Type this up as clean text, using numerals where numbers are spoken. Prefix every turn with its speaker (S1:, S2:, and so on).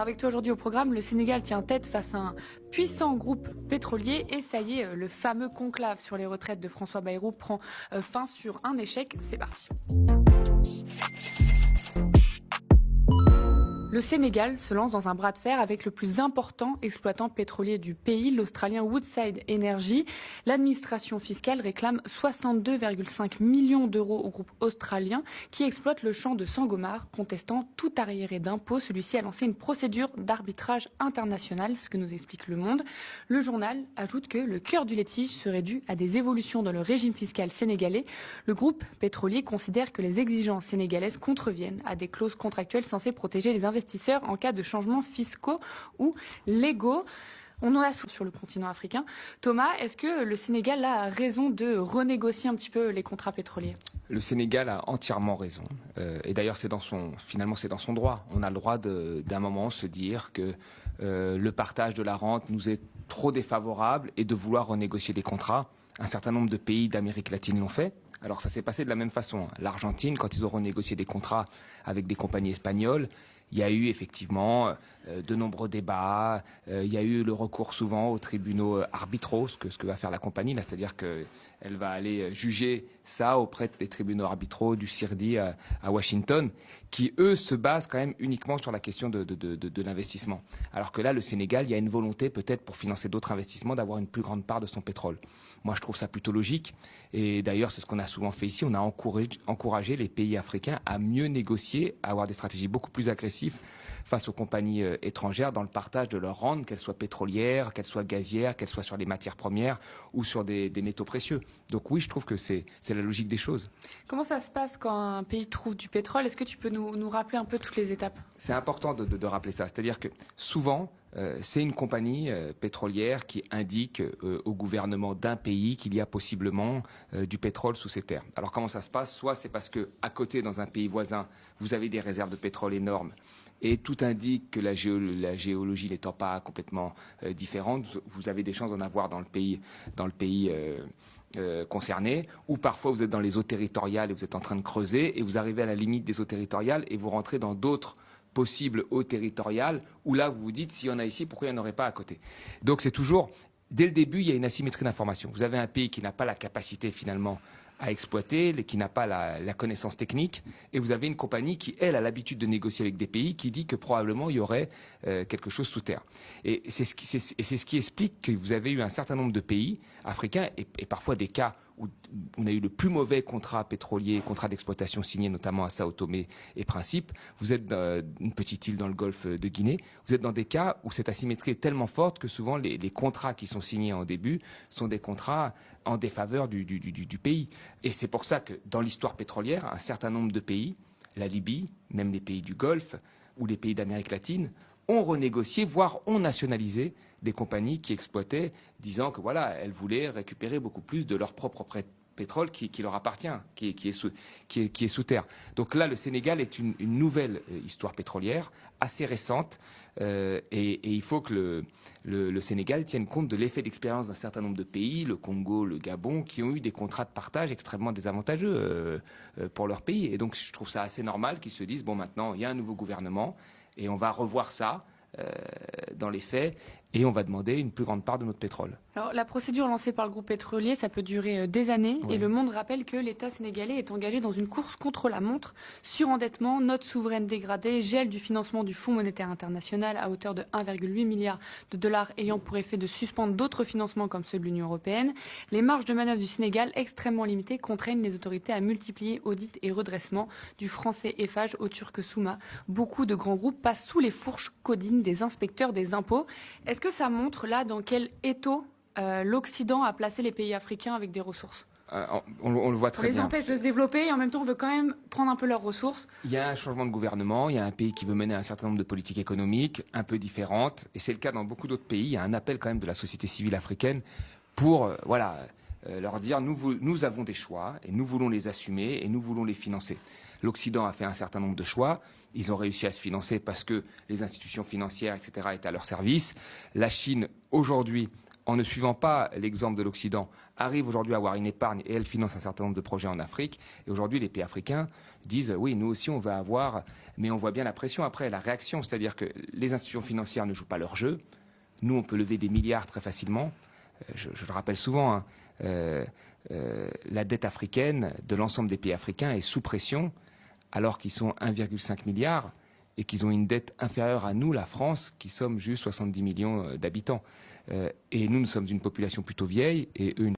S1: Avec toi aujourd'hui au programme, le Sénégal tient tête face à un puissant groupe pétrolier et ça y est, le fameux conclave sur les retraites de François Bayrou prend fin sur un échec. C'est parti. Le Sénégal se lance dans un bras de fer avec le plus important exploitant pétrolier du pays, l'Australien Woodside Energy. L'administration fiscale réclame 62,5 millions d'euros au groupe australien qui exploite le champ de Sangomar. Contestant tout arriéré d'impôts, celui-ci a lancé une procédure d'arbitrage international, ce que nous explique Le Monde. Le journal ajoute que le cœur du litige serait dû à des évolutions dans le régime fiscal sénégalais. Le groupe pétrolier considère que les exigences sénégalaises contreviennent à des clauses contractuelles censées protéger les investisseurs en cas de changements fiscaux ou légaux. On en a sur le continent africain. Thomas, est-ce que le Sénégal a raison de renégocier un petit peu les contrats pétroliers ?
S2: Le Sénégal a entièrement raison. Et d'ailleurs, finalement, c'est dans son droit. On a le droit d'un moment se dire que le partage de la rente nous est trop défavorable et de vouloir renégocier des contrats. Un certain nombre de pays d'Amérique latine l'ont fait. Alors ça s'est passé de la même façon. L'Argentine, quand ils ont renégocié des contrats avec des compagnies espagnoles, il y a eu effectivement de nombreux débats, il y a eu le recours souvent aux tribunaux arbitraux, ce que va faire la compagnie, là, c'est-à-dire qu'elle va aller juger ça auprès des tribunaux arbitraux du CIRDI à Washington, qui eux se basent quand même uniquement sur la question de l'investissement. Alors que là, le Sénégal, il y a une volonté peut-être pour financer d'autres investissements d'avoir une plus grande part de son pétrole. Moi, je trouve ça plutôt logique. Et d'ailleurs, c'est ce qu'on a souvent fait ici. On a encouragé les pays africains à mieux négocier, à avoir des stratégies beaucoup plus agressives face aux compagnies étrangères dans le partage de leurs rentes, qu'elles soient pétrolières, qu'elles soient gazières, qu'elles soient sur les matières premières ou sur des métaux précieux. Donc oui, je trouve que c'est la logique des choses.
S1: Comment ça se passe quand un pays trouve du pétrole ? Est-ce que tu peux nous rappeler un peu toutes les étapes ?
S2: C'est important de rappeler ça. C'est-à-dire que souvent, c'est une compagnie pétrolière qui indique au gouvernement d'un pays qu'il y a possiblement du pétrole sous ses terres. Alors comment ça se passe ? Soit c'est parce qu'à côté, dans un pays voisin, vous avez des réserves de pétrole énormes et tout indique que la géologie n'étant pas complètement différente, vous avez des chances d'en avoir dans le pays concernés, ou parfois vous êtes dans les eaux territoriales et vous êtes en train de creuser et vous arrivez à la limite des eaux territoriales et vous rentrez dans d'autres possibles eaux territoriales où là vous vous dites s'il y en a ici, pourquoi il n'y en aurait pas à côté. Donc c'est toujours, dès le début, il y a une asymétrie d'information. Vous avez un pays qui n'a pas la capacité finalement à exploiter, qui n'a pas la connaissance technique, et vous avez une compagnie qui, elle, a l'habitude de négocier avec des pays, qui dit que probablement il y aurait quelque chose sous terre. Et c'est ce qui explique que vous avez eu un certain nombre de pays africains, et parfois des cas où on a eu le plus mauvais contrat pétrolier, contrat d'exploitation signé notamment à Sao Tomé et Principe. Vous êtes dans une petite île dans le golfe de Guinée. Vous êtes dans des cas où cette asymétrie est tellement forte que souvent les contrats qui sont signés en début sont des contrats en défaveur du pays. Et c'est pour ça que dans l'histoire pétrolière, un certain nombre de pays, la Libye, même les pays du Golfe ou les pays d'Amérique latine, ont renégocié, voire ont nationalisé des compagnies qui exploitaient, disant que voilà, elles voulaient récupérer beaucoup plus de leur propre pétrole qui leur appartient, qui est sous terre. Donc là, le Sénégal est une nouvelle histoire pétrolière, assez récente, et il faut que le Sénégal tienne compte de l'effet d'expérience d'un certain nombre de pays, le Congo, le Gabon, qui ont eu des contrats de partage extrêmement désavantageux pour leur pays. Et donc je trouve ça assez normal qu'ils se disent, bon maintenant, il y a un nouveau gouvernement, et on va revoir ça dans les faits et on va demander une plus grande part de notre pétrole.
S1: Alors, la procédure lancée par le groupe pétrolier, ça peut durer des années.
S2: Oui.
S1: Et Le Monde rappelle que l'État sénégalais est engagé dans une course contre la montre, surendettement, note souveraine dégradée, gel du financement du Fonds monétaire international à hauteur de 1,8 milliard de dollars ayant pour effet de suspendre d'autres financements comme ceux de l'Union européenne. Les marges de manœuvre du Sénégal, extrêmement limitées, contraignent les autorités à multiplier audits et redressements du français Eiffage au turc Souma. Beaucoup de grands groupes passent sous les fourches codines des inspecteurs des impôts. Est-ce que ça montre là dans quel étau l'Occident a placé les pays africains avec des ressources ?
S2: On le voit très bien.
S1: On les empêche de se développer et en même temps on veut quand même prendre un peu leurs ressources.
S2: Il y a un changement de gouvernement, il y a un pays qui veut mener un certain nombre de politiques économiques un peu différentes, et c'est le cas dans beaucoup d'autres pays. Il y a un appel quand même de la société civile africaine pour leur dire nous avons des choix et nous voulons les assumer et nous voulons les financer. L'Occident a fait un certain nombre de choix. Ils ont réussi à se financer parce que les institutions financières, etc., étaient à leur service. La Chine, aujourd'hui, en ne suivant pas l'exemple de l'Occident, arrivent aujourd'hui à avoir une épargne et elles financent un certain nombre de projets en Afrique. Et aujourd'hui, les pays africains disent oui, nous aussi on va avoir, mais on voit bien la pression après, la réaction, c'est-à-dire que les institutions financières ne jouent pas leur jeu. Nous, on peut lever des milliards très facilement. Je le rappelle souvent, hein, la dette africaine de l'ensemble des pays africains est sous pression, alors qu'ils sont 1,5 milliard et qu'ils ont une dette inférieure à nous, la France, qui sommes juste 70 millions d'habitants. Et nous sommes une population plutôt vieille, et eux,